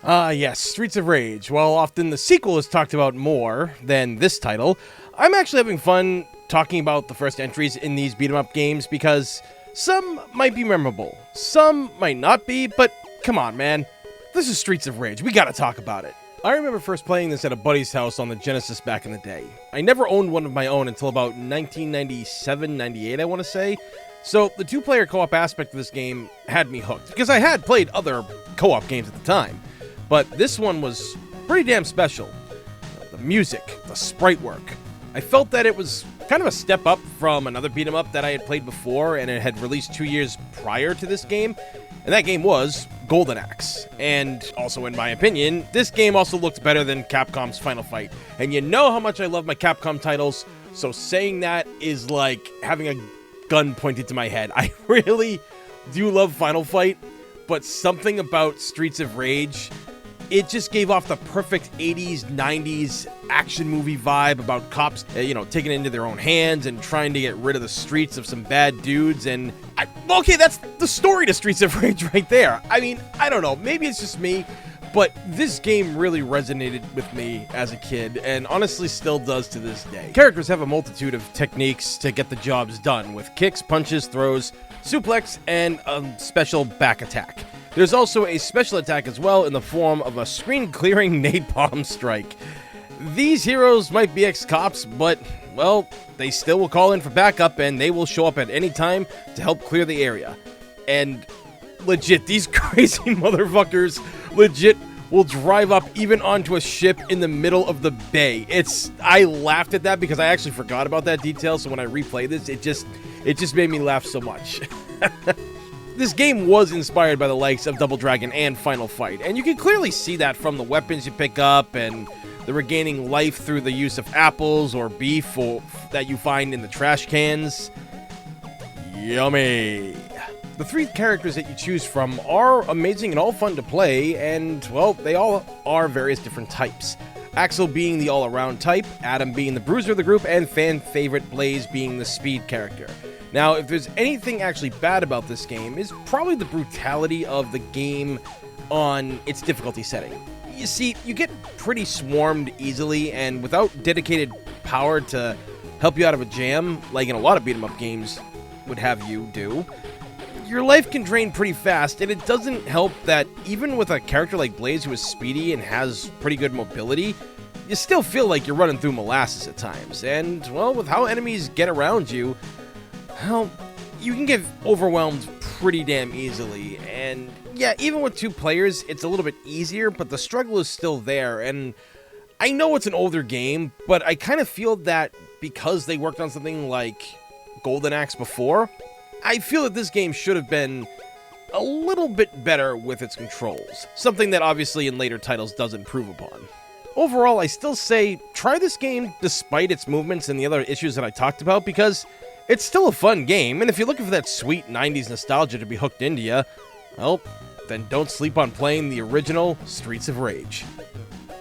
Yes, Streets of Rage. While often the sequel is talked about more than this title, I'm actually having fun talking about the first entries in these beat-em-up games because some might be memorable, some might not be, but come on, man. This is Streets of Rage. We gotta talk about it. I remember first playing this at a buddy's house on the Genesis back in the day. I never owned one of my own until about 1997-98, I want to say. So the two-player co-op aspect of this game had me hooked, because I had played other co-op games at the time. But this one was pretty damn special. The music, the sprite work. I felt that it was kind of a step up from another beat-em-up that I had played before, and it had released 2 years prior to this game. And that game was Golden Axe. And also, in my opinion, this game also looked better than Capcom's Final Fight. And you know how much I love my Capcom titles, so saying that is like having a gun pointed to my head. I really do love Final Fight, but something about Streets of Rage, it just gave off the perfect 80s, 90s action movie vibe about cops, taking it into their own hands and trying to get rid of the streets of some bad dudes. And, okay, that's the story to Streets of Rage right there. I mean, I don't know, maybe it's just me, but this game really resonated with me as a kid, and honestly still does to this day. Characters have a multitude of techniques to get the jobs done, with kicks, punches, throws, suplex, and a special back attack. There's also a special attack as well in the form of a screen-clearing napalm strike. These heroes might be ex-cops, but, well, they still will call in for backup, and they will show up at any time to help clear the area. And legit, these crazy motherfuckers legit will drive up even onto a ship in the middle of the bay. I laughed at that because I actually forgot about that detail, so when I replay this, it just made me laugh so much. This game was inspired by the likes of Double Dragon and Final Fight, and you can clearly see that from the weapons you pick up and the regaining life through the use of apples or beef that you find in the trash cans. Yummy! The three characters that you choose from are amazing and all fun to play, and, well, they all are various different types. Axel being the all-around type, Adam being the bruiser of the group, and fan favorite Blaze being the speed character. Now, if there's anything actually bad about this game, is probably the brutality of the game on its difficulty setting. You see, you get pretty swarmed easily, and without dedicated power to help you out of a jam, like in a lot of beat-em-up games would have you do, your life can drain pretty fast, and it doesn't help that even with a character like Blaze who is speedy and has pretty good mobility, you still feel like you're running through molasses at times. And, well, with how enemies get around you, well, you can get overwhelmed pretty damn easily. And, yeah, even with two players, it's a little bit easier, but the struggle is still there. And I know it's an older game, but I kind of feel that because they worked on something like Golden Axe before, I feel that this game should have been a little bit better with its controls, something that obviously in later titles does improve upon. Overall, I still say try this game despite its movements and the other issues that I talked about, because it's still a fun game, and if you're looking for that sweet 90s nostalgia to be hooked into you, well, then don't sleep on playing the original Streets of Rage.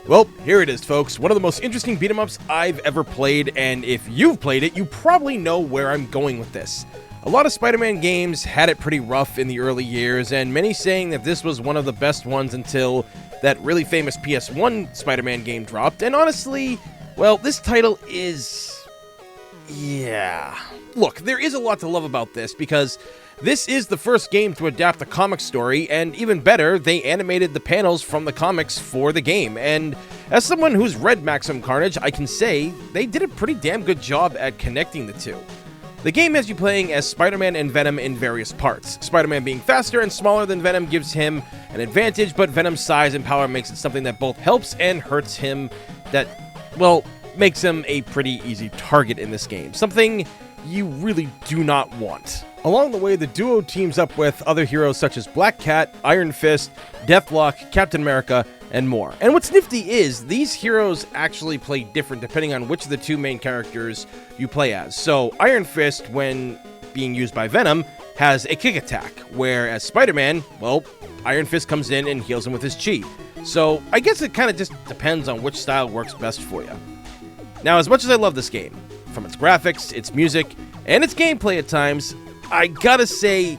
Well, here it is, folks. One of the most interesting beat-em-ups I've ever played, and if you've played it, you probably know where I'm going with this. A lot of Spider-Man games had it pretty rough in the early years, and many saying that this was one of the best ones until that really famous PS1 Spider-Man game dropped, and honestly, well, this title is... yeah. Look, there is a lot to love about this, because this is the first game to adapt a comic story, and even better, they animated the panels from the comics for the game, and as someone who's read Maximum Carnage, I can say they did a pretty damn good job at connecting the two. The game has you playing as Spider-Man and Venom in various parts. Spider-Man being faster and smaller than Venom gives him an advantage, but Venom's size and power makes it something that both helps and hurts him that, well, makes him a pretty easy target in this game. Something you really do not want. Along the way, the duo teams up with other heroes such as Black Cat, Iron Fist, Deathlock, Captain America, and more. And what's nifty is, these heroes actually play different depending on which of the two main characters you play as. So, Iron Fist, when being used by Venom, has a kick attack, whereas Spider-Man, well, Iron Fist comes in and heals him with his chi. So, I guess it kind of just depends on which style works best for you. Now, as much as I love this game, from its graphics, its music, and its gameplay at times, I gotta say,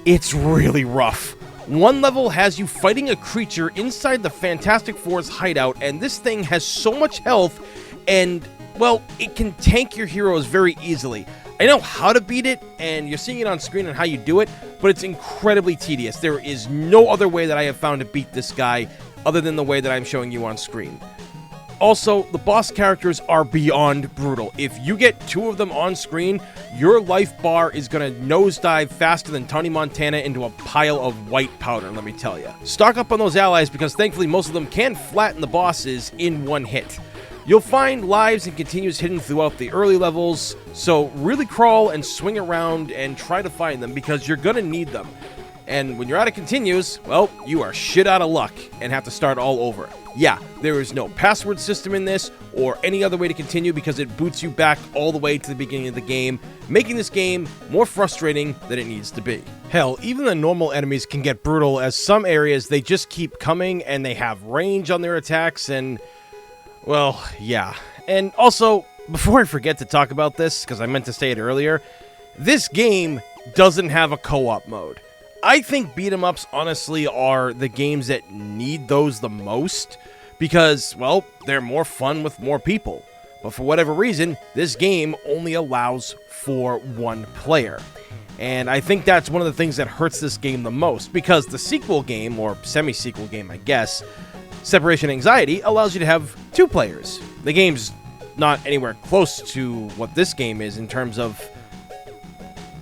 it's really rough. One level has you fighting a creature inside the Fantastic Four's hideout, and this thing has so much health, and, well, it can tank your heroes very easily. I know how to beat it, and you're seeing it on screen and how you do it, but it's incredibly tedious. There is no other way that I have found to beat this guy other than the way that I'm showing you on screen. Also, the boss characters are beyond brutal. If you get 2 of them on screen, your life bar is going to nosedive faster than Tony Montana into a pile of white powder, let me tell you. Stock up on those allies because thankfully most of them can flatten the bosses in one hit. You'll find lives and continues hidden throughout the early levels, so really crawl and swing around and try to find them because you're going to need them. And when you're out of continues, well, you are shit out of luck and have to start all over. Yeah, there is no password system in this or any other way to continue because it boots you back all the way to the beginning of the game, making this game more frustrating than it needs to be. Hell, even the normal enemies can get brutal as some areas they just keep coming and they have range on their attacks and, well, yeah. And also, before I forget to talk about this, because I meant to say it earlier, this game doesn't have a co-op mode. I think beat-em-ups, honestly, are the games that need those the most because, well, they're more fun with more people. But for whatever reason, this game only allows for 1 player. And I think that's one of the things that hurts this game the most because the sequel game, or semi-sequel game, I guess, Separation Anxiety, allows you to have 2 players. The game's not anywhere close to what this game is in terms of,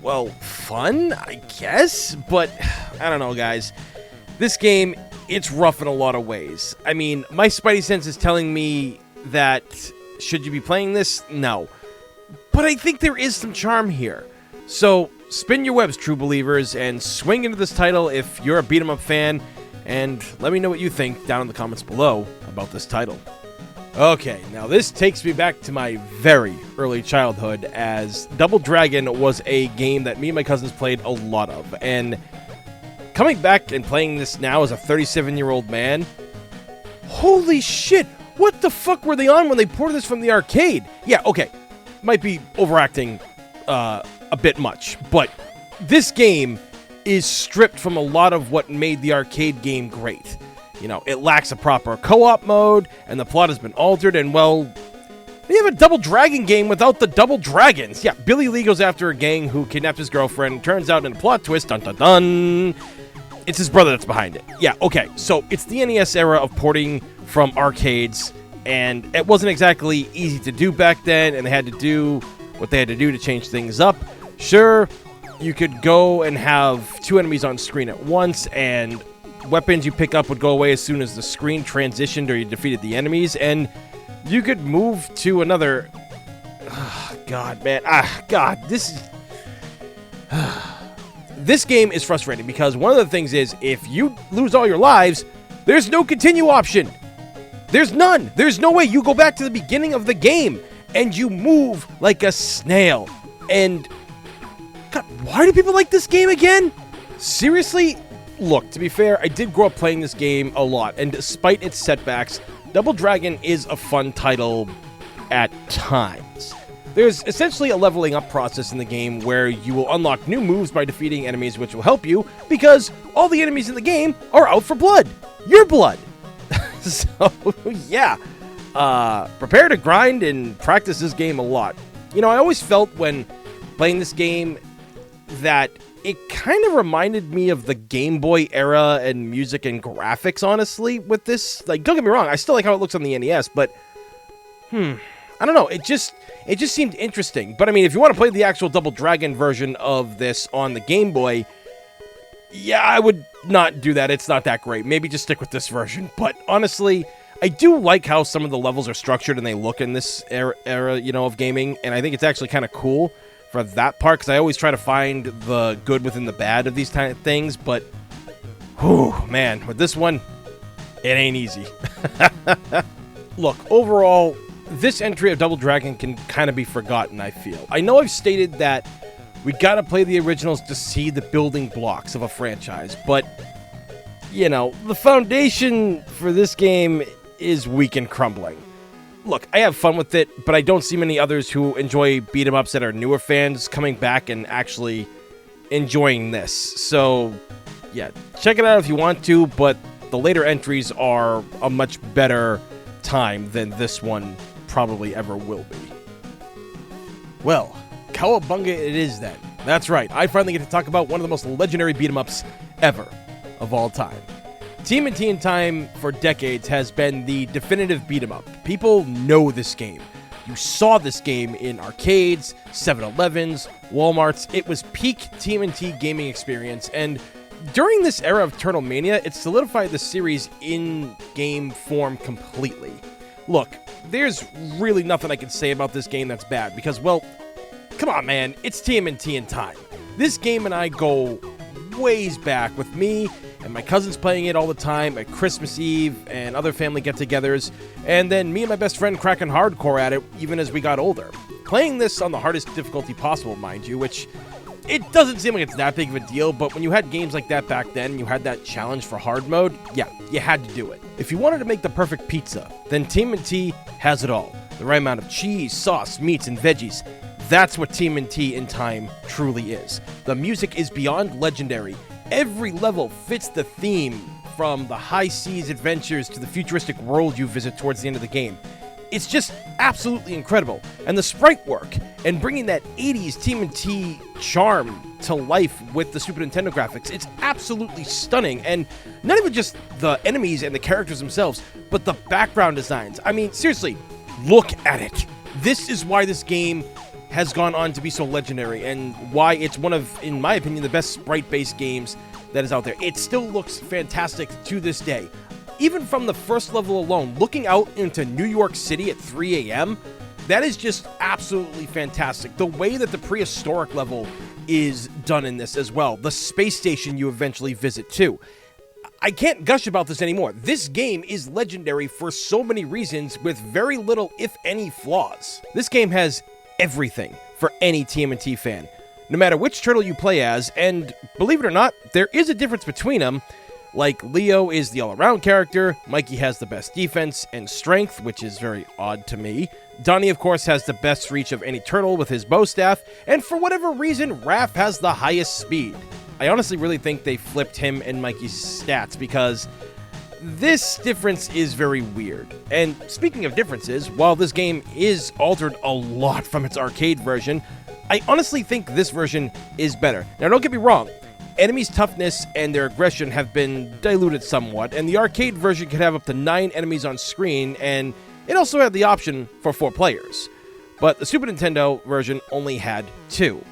well, fun, I guess, but I don't know, guys. This game, it's rough in a lot of ways. I mean, my spidey sense is telling me that should you be playing this? No. But I think there is some charm here. So, spin your webs, true believers, and swing into this title if you're a beat-em-up fan, and let me know what you think down in the comments below about this title. Okay, now this takes me back to my very early childhood, as Double Dragon was a game that me and my cousins played a lot of, and coming back and playing this now as a 37-year-old man, holy shit, what the fuck were they on when they ported this from the arcade? Yeah, okay, might be overacting a bit much, but this game is stripped from a lot of what made the arcade game great. You know, it lacks a proper co-op mode, and the plot has been altered, and, well, they have a Double Dragon game without the Double Dragons. Yeah, Billy Lee goes after a gang who kidnapped his girlfriend. Turns out in a plot twist, dun dun dun, it's his brother that's behind it. Yeah, okay, so it's the NES era of porting from arcades, and it wasn't exactly easy to do back then, and they had to do what they had to do to change things up. Sure, you could go and have 2 enemies on screen at once, and weapons you pick up would go away as soon as the screen transitioned or you defeated the enemies, and you could move to another... God, man. God, this is... This game is frustrating because one of the things is, if you lose all your lives, there's no continue option. There's none. There's no way. You go back to the beginning of the game, and you move like a snail. And... God, why do people like this game again? Seriously? Look, to be fair, I did grow up playing this game a lot, and despite its setbacks, Double Dragon is a fun title at times. There's essentially a leveling up process in the game where you will unlock new moves by defeating enemies, which will help you, because all the enemies in the game are out for blood. Your blood! So, yeah. Prepare to grind and practice this game a lot. You know, I always felt when playing this game that it kind of reminded me of the Game Boy era and music and graphics, honestly, with this. Like, don't get me wrong, I still like how it looks on the NES, but, I don't know, it just seemed interesting. But, I mean, if you want to play the actual Double Dragon version of this on the Game Boy, yeah, I would not do that. It's not that great. Maybe just stick with this version. But, honestly, I do like how some of the levels are structured and they look in this era, you know, of gaming, and I think it's actually kind of cool for that part, because I always try to find the good within the bad of these kind of things, but, whew, man, with this one, it ain't easy. Look, overall, this entry of Double Dragon can kind of be forgotten, I feel. I know I've stated that we gotta play the originals to see the building blocks of a franchise, but, you know, the foundation for this game is weak and crumbling. Look, I have fun with it, but I don't see many others who enjoy beat-em-ups that are newer fans coming back and actually enjoying this. So, yeah, check it out if you want to, but the later entries are a much better time than this one probably ever will be. Well, cowabunga it is then. That's right, I finally get to talk about one of the most legendary beat-em-ups ever of all time. TMNT in Time for decades has been the definitive beat-em-up. People know this game. You saw this game in arcades, 7-Elevens, Walmarts. It was peak TMNT gaming experience, and during this era of Turtle Mania, it solidified the series in game form completely. Look, there's really nothing I can say about this game that's bad, because, well, come on, man, it's TMNT in Time. This game and I go ways back, with me and my cousins playing it all the time at Christmas Eve and other family get-togethers, and then me and my best friend cracking hardcore at it even as we got older. Playing this on the hardest difficulty possible, mind you, which it doesn't seem like it's that big of a deal, but when you had games like that back then, you had that challenge for hard mode, yeah, you had to do it. If you wanted to make the perfect pizza, then TMNT has it all. The right amount of cheese, sauce, meats, and veggies. That's what TMNT in Time truly is. The music is beyond legendary. Every level fits the theme, from the high seas adventures to the futuristic world you visit towards the end of the game. It's just absolutely incredible. And the sprite work, and bringing that 80s TMNT charm to life with the Super Nintendo graphics, it's absolutely stunning. And not even just the enemies and the characters themselves, but the background designs. I mean, seriously, look at it. This is why this game has gone on to be so legendary, and why it's one of, in my opinion, the best sprite-based games that is out there. It still looks fantastic to this day. Even from the first level alone, looking out into New York City at 3 a.m., that is just absolutely fantastic. The way that the prehistoric level is done in this as well. The space station you eventually visit too. I can't gush about this anymore. This game is legendary for so many reasons with very little, if any, flaws. This game has everything for any TMNT fan, no matter which turtle you play as, and believe it or not, there is a difference between them. Like, Leo is the all-around character, Mikey has the best defense and strength, which is very odd to me. Donnie, of course, has the best reach of any turtle with his bow staff, and for whatever reason, Raph has the highest speed. I honestly really think they flipped him and Mikey's stats, because this difference is very weird. And speaking of differences, while this game is altered a lot from its arcade version, I honestly think this version is better. Now, don't get me wrong, enemies' toughness and their aggression have been diluted somewhat, and the arcade version could have up to 9 enemies on screen, and it also had the option for 4 players. But the Super Nintendo version only had 2.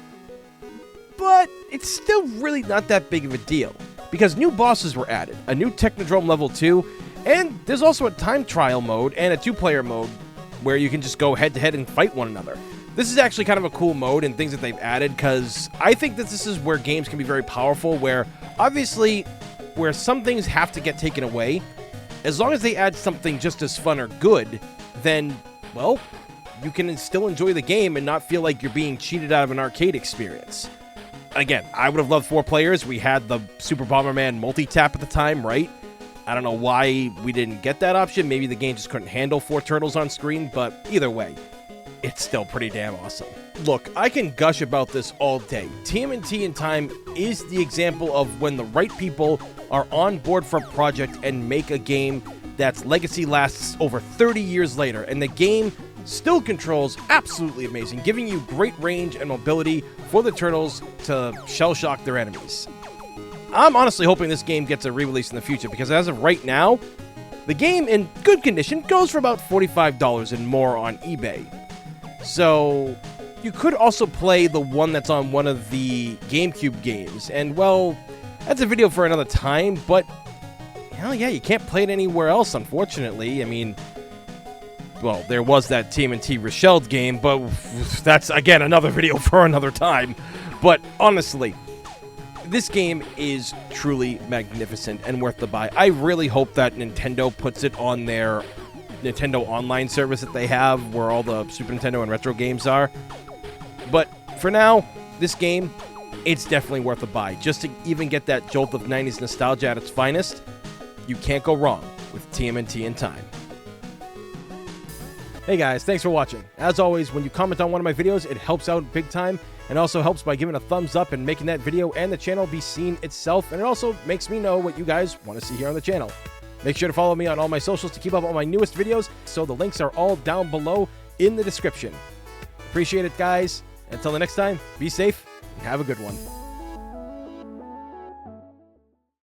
But it's still really not that big of a deal, because new bosses were added, a new Technodrome Level 2, and there's also a time trial mode and a 2-player mode where you can just go head-to-head and fight one another. This is actually kind of a cool mode and things that they've added, because I think that this is where games can be very powerful, where obviously where some things have to get taken away, as long as they add something just as fun or good, then, well, you can still enjoy the game and not feel like you're being cheated out of an arcade experience. Again, I would have loved 4 players. We had the Super Bomberman multi-tap at the time, right? I don't know why we didn't get that option. Maybe the game just couldn't handle 4 turtles on screen, but either way, it's still pretty damn awesome. Look, I can gush about this all day. TMNT in Time is the example of when the right people are on board for a project and make a game that's legacy lasts over 30 years later, and the game still controls absolutely amazing, giving you great range and mobility for the turtles to shell-shock their enemies. I'm honestly hoping this game gets a re-release in the future, because as of right now, the game in good condition goes for about $45 and more on eBay. So you could also play the one that's on one of the GameCube games, and well, that's a video for another time, but hell yeah, you can't play it anywhere else, unfortunately. I mean, well, there was that TMNT Reshelled game, but that's, again, another video for another time. But honestly, this game is truly magnificent and worth the buy. I really hope that Nintendo puts it on their Nintendo Online service that they have, where all the Super Nintendo and retro games are. But for now, this game, it's definitely worth a buy. Just to even get that jolt of 90s nostalgia at its finest, you can't go wrong with TMNT in Time. Hey guys, thanks for watching. As always, when you comment on one of my videos, it helps out big time, and also helps by giving a thumbs up and making that video and the channel be seen itself, and it also makes me know what you guys want to see here on the channel. Make sure to follow me on all my socials to keep up on my newest videos, so the links are all down below in the description. Appreciate it, guys. Until the next time, be safe and have a good one.